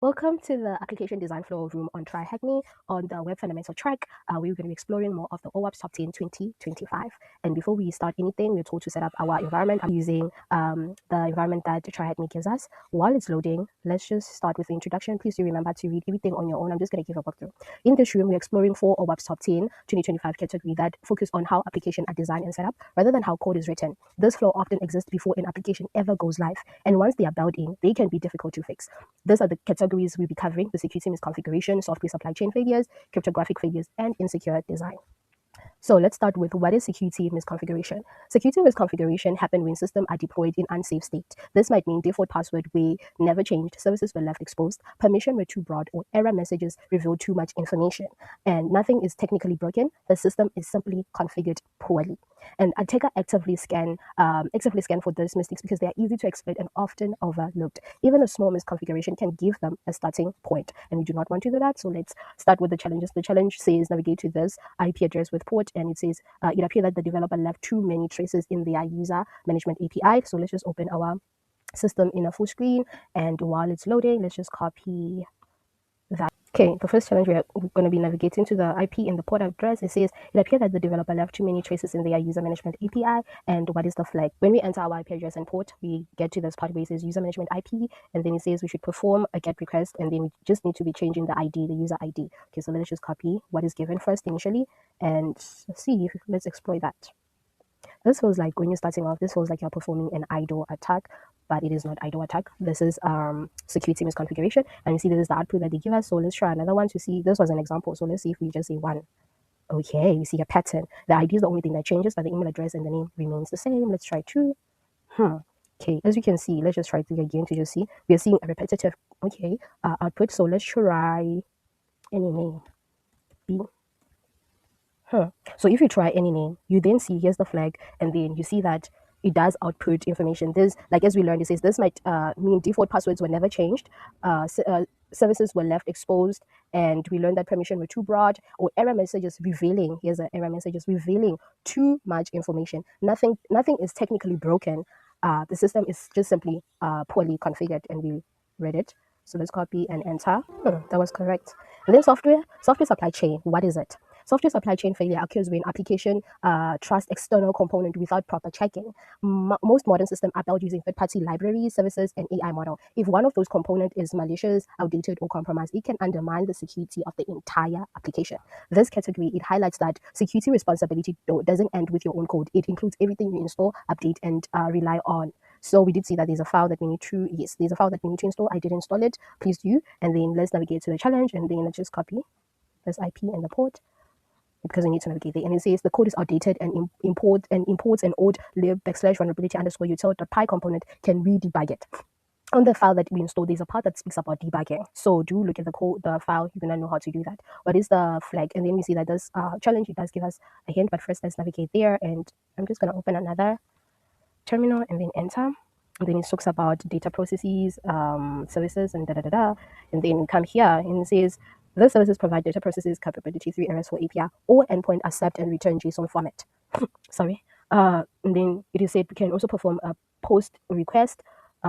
Welcome to the application design flow room on TryHackMe on the web fundamental track. We're going to be exploring more of the OWASP top 10 2025. And before we start anything, we're told to set up our environment. I'm using the environment that TryHackMe gives us. While it's loading, let's just start with the introduction. Please do remember to read everything on your own. I'm just going to give a walkthrough. In this room, we're exploring 4 OWASP top 10 2025 category that focus on how applications are designed and set up rather than how code is written. This flow often exists before an application ever goes live. And once they are built in, they can be difficult to fix. These are the categories we'll be covering: the security misconfiguration, software supply chain failures, cryptographic failures, and insecure design. So let's start with what is security misconfiguration. Security misconfiguration happen when systems are deployed in unsafe state. This might mean default password were never changed, services were left exposed, permission were too broad, or error messages revealed too much information. And nothing is technically broken. The system is simply configured poorly. And attacker actively scan for those mistakes because they are easy to exploit and often overlooked. Even a small misconfiguration can give them a starting point, and we do not want to do that. So let's start with the challenges. The challenge says navigate to this IP address with port, and it says it appears that the developer left too many traces in their user management API. So let's just open our system in a full screen, and while it's loading, let's just copy that. Okay, the first challenge, we're going to be navigating to the IP and the port address. It says it appears that the developer left too many traces in their user management API. And what is the flag? When we enter our IP address and port, we get to this part where it says user management IP, and then it says we should perform a GET request, and then we just need to be changing the ID, the user ID. Okay, so let's just copy what is given first initially, and let's exploit that. This feels like when you're starting off, this feels like you're performing an idle attack, but it is not idle attack. This is security misconfiguration, and you see this is the output that they give us. So let's try another one to see. This was an example, so let's see if we just say 1. Okay, we see a pattern. The ID is the only thing that changes, but the email address and the name remains the same. Let's try 2. Okay, as you can see, let's just try 3 again to just see. We are seeing a repetitive output. So let's try any name. B. So if you try any name, you then see here's the flag, and then you see that it does output information. This, like as we learned, it says this might mean default passwords were never changed, services were left exposed, and we learned that permission were too broad, or error messages revealing. Here's an error messages revealing too much information. Nothing is technically broken. The system is just simply poorly configured, and we read it. So let's copy and enter. That was correct. And then software supply chain. What is it? Software supply chain failure occurs when application trust external component without proper checking. Most modern systems are built using third-party libraries, services, and AI model. If one of those components is malicious, outdated, or compromised, it can undermine the security of the entire application. This category, it highlights that security responsibility doesn't end with your own code. It includes everything you install, update, and rely on. So we did see that there's a file that we need to, there's a file that we need to install. I did install it. Please do. And then let's navigate to the challenge, and then let's just copy this IP and the port, because we need to navigate there. And it says the code is outdated and imports an old lib /vulnerability_util.py component can re-debug it. On the file that we installed, there's a part that speaks about debugging. So do look at the code, the file. You're gonna know how to do that. What is the flag? And then we see that this challenge, it does give us a hint. But first, let's navigate there. And I'm just gonna open another terminal and then enter. And then it talks about data processes, services, and And then we come here and it says the services provide data processes capability 3 errors for API or endpoint accept and return JSON format. Sorry. And then it is said we can also perform a post request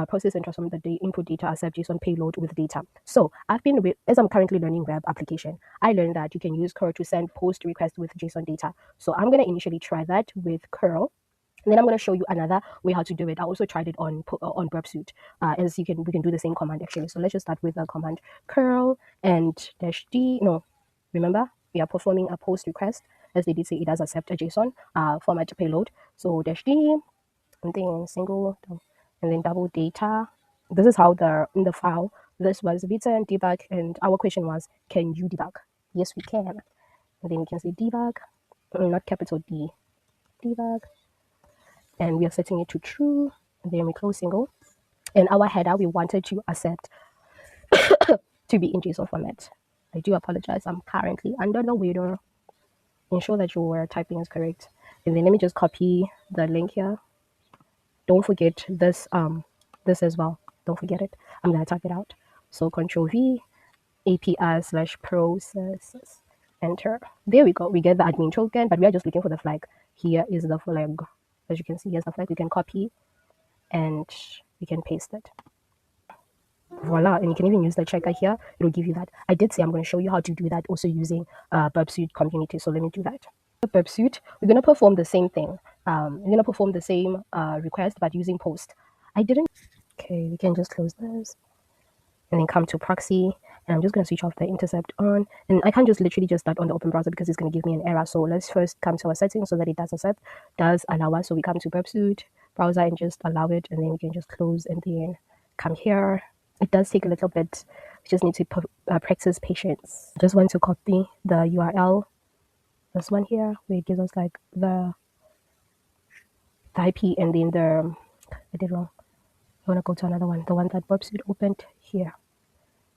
process and transform the input data accept JSON payload with data. So as I'm currently learning web application, I learned that you can use curl to send post request with JSON data. So I'm going to initially try that with curl. And then I'm going to show you another way how to do it. I also tried it on burp suite. As we can do the same command actually. So let's just start with the command curl and -d. No, remember we are performing a post request. As they did say, it does accept a JSON format payload. So -d, and then single, and then double data. This is how in the file this was written and debug. And our question was, can you debug? Yes, we can. And then we can say debug, not capital D, debug. And we are setting it to true, and then we close single. And our header, we wanted to accept to be in JSON format. I do apologize, I'm currently under the weather. Ensure that your typing is correct. And then let me just copy the link here. Don't forget this as well. Don't forget it. I'm gonna type it out. So Control V, API/processes, enter. There we go. We get the admin token, but we are just looking for the flag. Here is the flag. As you can see, here's the flag. We can copy and we can paste it. Voila. And you can even use the checker here. It'll give you that. I did say I'm going to show you how to do that also using burp suite community. So let me do that. The burp suite, we're going to perform the same thing. We're going to perform the same request, but using post. I didn't. Okay, we can just close this and then come to proxy. And I'm just going to switch off the intercept on. And I can't just literally just start on the open browser because it's going to give me an error. So let's first come to our settings so that it does accept, does allow us. So we come to burp suite browser and just allow it. And then we can just close and then come here. It does take a little bit. We just need to practice patience. Just want to copy the URL, this one here, where it gives us like the IP and then the, I did wrong. I want to go to another one, the one that burp suite opened here.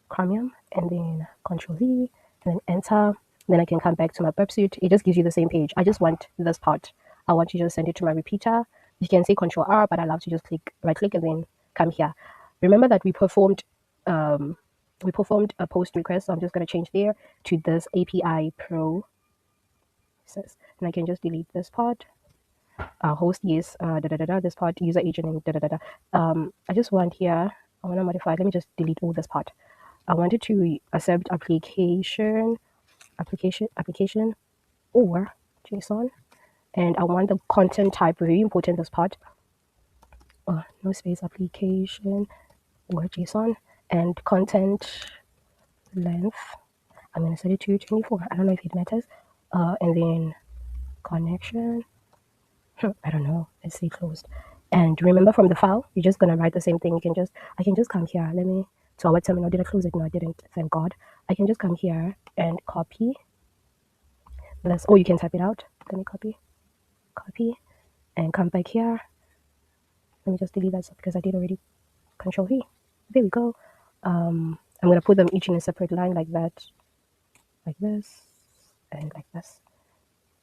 Chromium, and then Control V, and then enter. Then I can come back to my burp suite. It just gives you the same page. I just want this part. I want to just send it to my repeater. You can say Control R, but I love to just right click and then come here. Remember that we performed a post request, so I'm just going to change there to this API process, and I can just delete this part. Host yes, this part, user agent, and I just want here, I want to modify. Let me just delete all this part. I wanted to accept application or JSON, and I want the content type, very important this part, no space, application or JSON, and content length, I'm going to set it to 24. I don't know if it matters. And then connection, I don't know, let's say closed. And remember, from the file, you're just going to write the same thing. I can just come here. Let me, to our terminal. Did I close it? No, I didn't. Thank God. I can just come here and copy this. Oh, you can type it out. Let me copy, and come back here. Let me just delete that stuff because I did already. Control V. There we go. I'm going to put them each in a separate line like that, like this, and like this.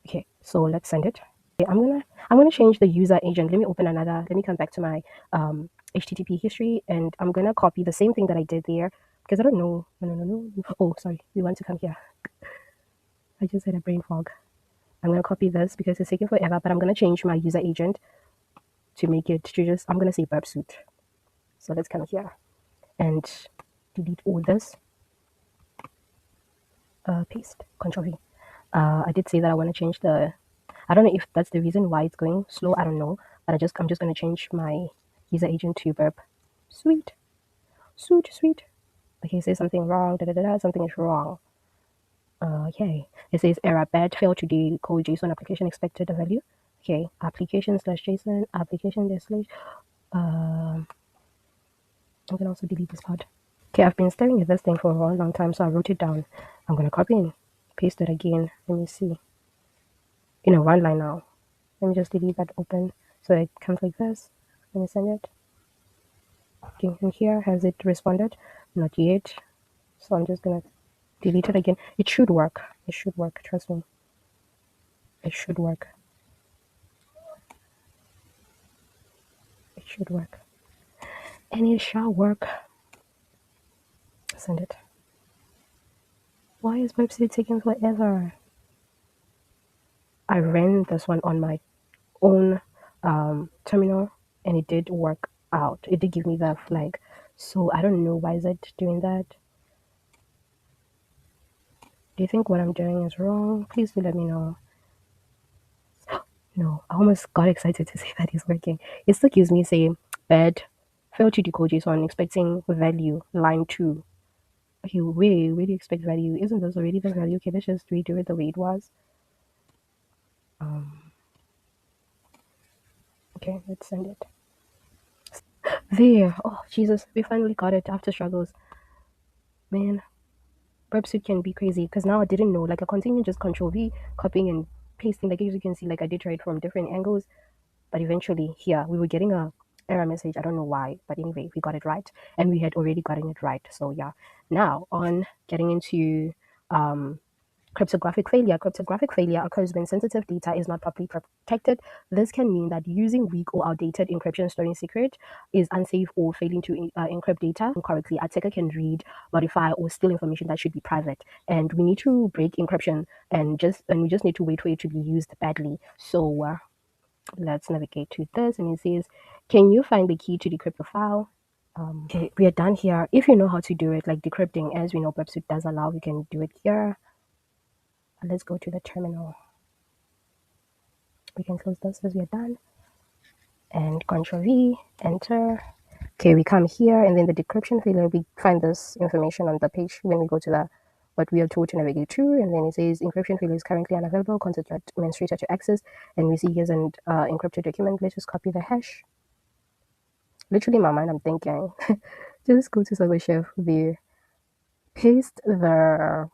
Okay, so let's send it. Okay, I'm gonna change the user agent. Let me open another. Let me come back to my HTTP history, and I'm gonna copy the same thing that I did there because I don't know. No. Oh, sorry. We want to come here. I just had a brain fog. I'm gonna copy this because it's taking forever, but I'm gonna change my user agent to make it to just. I'm gonna say burp suite. So let's come here and delete all this. Paste. Control V. I did say that I want to change the. I don't know if that's the reason why it's going slow. I don't know, but I'm just going to change my user agent to burp suite. Okay, it says something wrong. Something is wrong. Okay, it says error bad failed to decode JSON application expected value. Okay, application / JSON application slash. I can also delete this part. Okay, I've been staring at this thing for a long time, so I wrote it down. I'm gonna copy and paste it again. Let me see. In a one line now. Let me just delete that open so it comes like this. Let me send it. Okay, and here, has it responded? Not yet. So I'm just gonna delete it again. It should work. It should work. Trust me. It should work. It should work. And it shall work. Send it. Why is website taking forever? I ran this one on my own terminal and it did work out. It did give me the flag. So I don't know why is it doing that. Do you think what I'm doing is wrong? Please do let me know. No, I almost got excited to say that it's working. It still gives me say bad failed to decode JSON expecting value line 2. Okay, wait, where do you expect value? Isn't this already the value? Okay, let's just redo it the way it was. Okay, let's send it. There. Oh Jesus, we finally got it after struggles. Man, burp suite can be crazy because now I didn't know. Like I continue just Control V, copying and pasting. Like as you can see, like I did try it from different angles, but eventually here we were getting a error message. I don't know why, but anyway, we got it right, and we had already gotten it right. So yeah, now on getting into cryptographic failure. Cryptographic failure occurs when sensitive data is not properly protected. This can mean that using weak or outdated encryption storing secret is unsafe or failing to encrypt data incorrectly. Attacker can read, modify, or steal information that should be private. And we need to break encryption and we just need to wait for it to be used badly. So let's navigate to this, and it says, can you find the key to decrypt the file? Okay, we are done here. If you know how to do it, like decrypting, as we know websuit does allow, you can do it here. Let's go to the terminal. We can close this as we are done. And Control V, enter. Okay, we come here, and then the decryption failure, we find this information on the page when we go to the what we are told to navigate to, and then it says encryption failure is currently unavailable, contact your administrator to access, and we see here's an encrypted document. Let's just copy the hash. Literally in my mind I'm thinking just go to server chef there, paste the,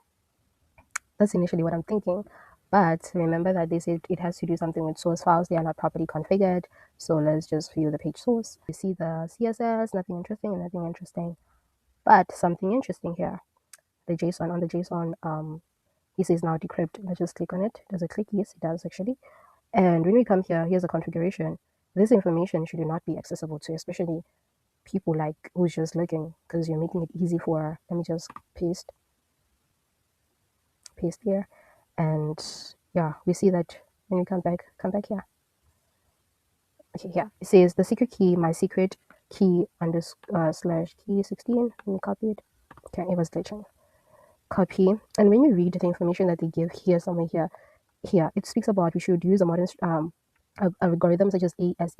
that's initially what I'm thinking, but remember that they said it has to do something with source files. They are not properly configured, so let's just view the page source. You see the CSS, nothing interesting, but something interesting here. The JSON, on the JSON, he says now decrypt. Let's just click on it. Does it click? Yes, it does actually. And when we come here, here's a configuration. This information should not be accessible to especially people like who's just looking, because you're making it easy for, let me just paste here. And yeah, we see that when we come back here. Okay, yeah, it says the secret key, my secret key slash key 16. Let me copy it. Okay, it was glitching. Copy, and when you read the information that they give here, somewhere here it speaks about we should use a modern algorithm such as AES.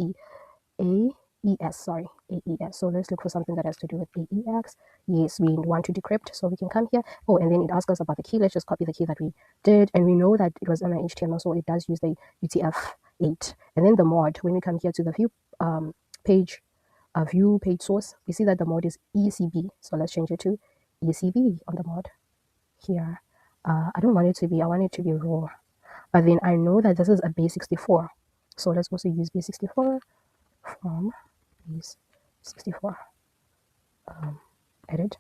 So let's look for something that has to do with AEX. Yes, we want to decrypt, so we can come here. Oh, and then it asks us about the key. Let's just copy the key that we did, and we know that it was on HTML, so it does use the UTF-8. And then the mod, when we come here to the view page source, we see that the mod is ECB. So let's change it to ECB on the mod here. I don't want it to be, I want it to be raw. But then I know that this is a base 64. So let's also use base 64 from base 64. Edit.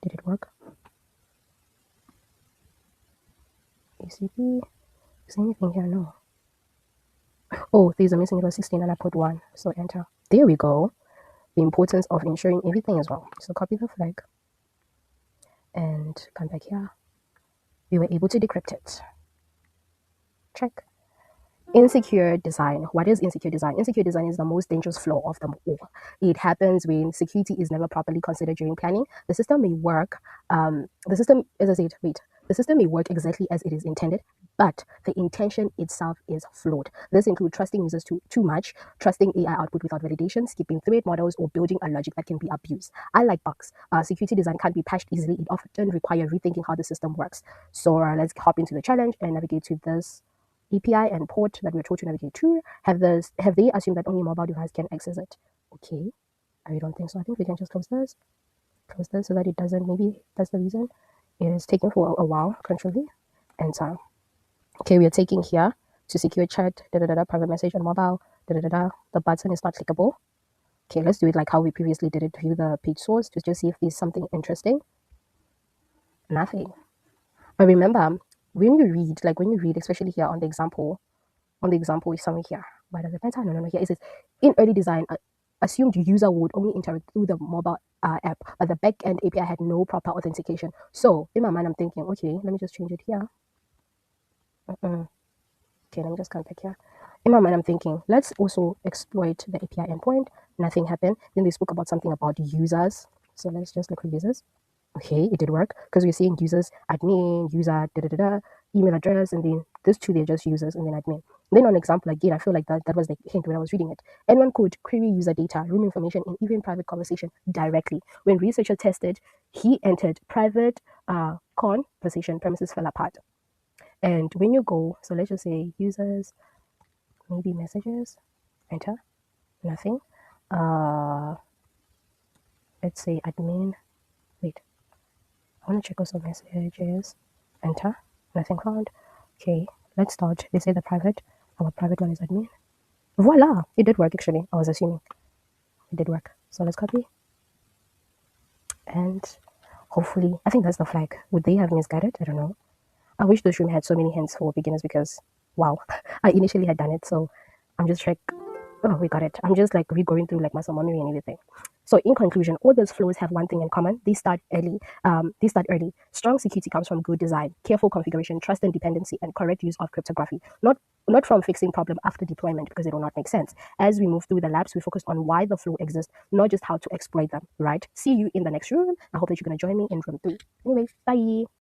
Did it work? ACP. Is there anything here? No. Oh, there's a missing, it was 16 and I put 1. So enter. There we go. The importance of ensuring everything as well. So copy the flag and come back here. We were able to decrypt it. Check. Insecure design. What is insecure design? Insecure design is the most dangerous flaw of them all. It happens when security is never properly considered during planning. The system may work, the system may work exactly as it is intended, but the intention itself is flawed. This includes trusting users too much, trusting AI output without validation, skipping threat models, or building a logic that can be abused. Unlike bugs, security design can't be patched easily. It often requires rethinking how the system works. So let's hop into the challenge and navigate to this API and port that we're told to navigate to. Have they assumed that only mobile device can access it? Okay, I don't think so. I think we can just close this so that it doesn't, maybe that's the reason it is taking for a while. Control V, enter. Okay, we are taking here to secure chat, private message on mobile, the button is not clickable. Okay, let's do it like how we previously did it. View the page source to just see if there's something interesting. Nothing. But remember, when you read, especially here on the example is somewhere here. Why does it matter? No, here it says in early design, assumed user would only interact through the mobile app, but the backend API had no proper authentication. So in my mind, I'm thinking, okay, let me just change it here. Okay, let me just come back here. In my mind, I'm thinking, let's also exploit the API endpoint. Nothing happened. Then they spoke about something about users. So let's just look for users. Okay, it did work because we're seeing users, admin, user, email address, and then these two, they're just users and then admin. Then on example again, I feel like that was the hint when I was reading it. Anyone could query user data, room information, and even private conversation directly. When researcher tested, he entered private conversation, premises fell apart. And when you go, so let's just say users, maybe messages, enter, nothing. Let's say admin, wait. I want to check also messages. Enter. Nothing found. Okay, let's start. They say our private one is admin. Voila! It did work actually. I was assuming. It did work. So let's copy. And hopefully, I think that's the flag. Would they have misguided? I don't know. I wish this room had so many hints for beginners because, wow, I initially had done it. So I'm just like, oh, we got it. I'm just like re-going through like muscle memory and everything. So in conclusion, all those flows have one thing in common. They start early. Strong security comes from good design, careful configuration, trust and dependency, and correct use of cryptography. Not from fixing problem after deployment, because it will not make sense. As we move through the labs, we focus on why the flow exists, not just how to exploit them, right? See you in the next room. I hope that you're going to join me in room 3. Anyway, bye.